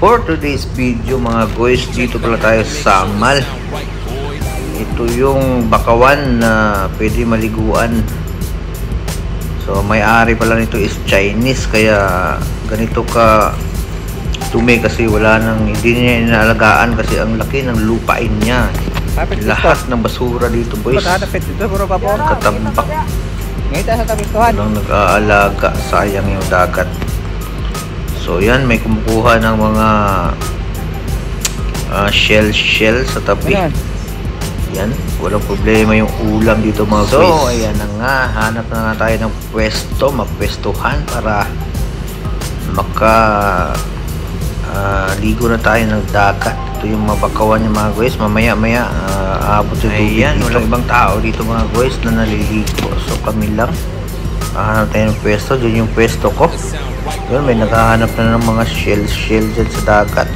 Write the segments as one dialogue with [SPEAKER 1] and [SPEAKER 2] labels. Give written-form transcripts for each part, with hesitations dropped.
[SPEAKER 1] For today's video mga guys, dito pala tayo sa Samal. Ito yung bakawan na pwede maliguan. So may-ari pala nito is Chinese, kaya ganito ka dumi kasi wala nang, hindi niya inaalagaan kasi ang laki ng lupain niya. Lahat ng basura dito boys, katambak. Walang nag-aalaga, sayang yung dagat. So yan, may kumukuha ng mga shell sa tabi. Yan, walang problema yung ulam dito mga guys. So ayan na nga, hanap na nga tayo ng pwesto, mapwestuhan para ligo na tayo ng dagat. Ito yung mabakawan niya mga guys. Mamaya abot yung tubig dito. Walang ibang tao dito mga guys na naliligo. So kami lang hanap tayo ng pwesto. Diyan yung pwesto ko. Yun, may naghahanap na ng mga shell dyan sa dagat.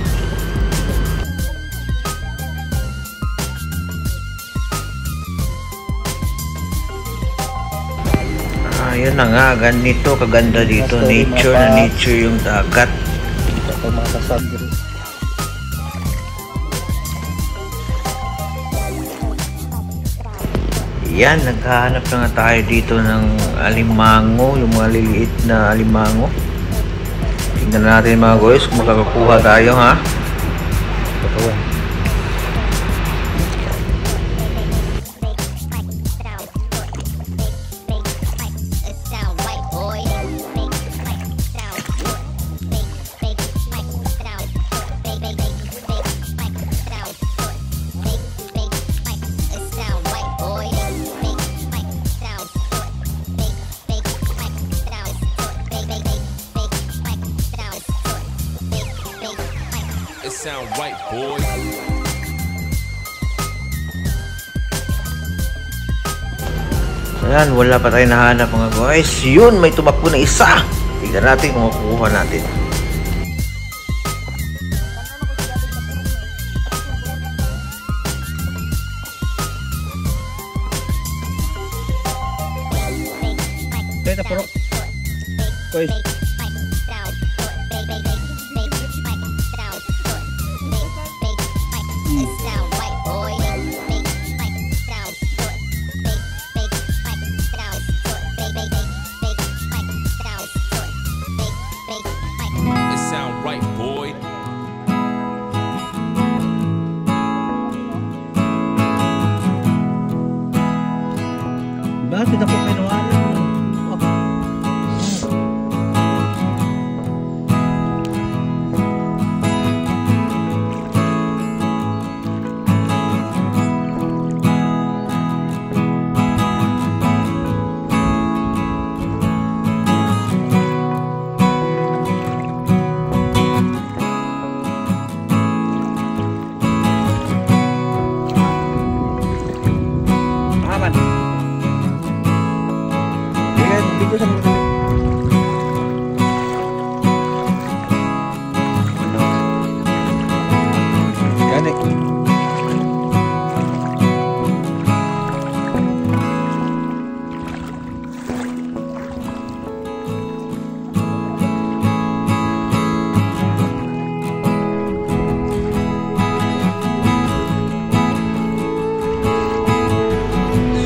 [SPEAKER 1] Yun na nga, ganito kaganda dito. Nature yung dagat. Yan, naghahanap na nga tayo dito ng alimango, yung mga liliit na alimango. Tingnan natin mga guys kung makakakuha tayo, ha.
[SPEAKER 2] Sound right, boy.
[SPEAKER 1] Ayan, wala pa tayo nahanap mga guys. Yun, may tumakbo na isa. Tignan natin kung makukuha natin.
[SPEAKER 3] Teta puro. Koy. Bakit ako pinuwalan? Dito sa mga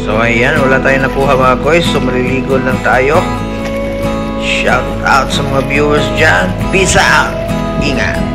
[SPEAKER 1] So ayan, wala tayong nakuha mga guys. So maliligo lang tayo. Shout out sa mga viewers dyan. Peace out. Ingat.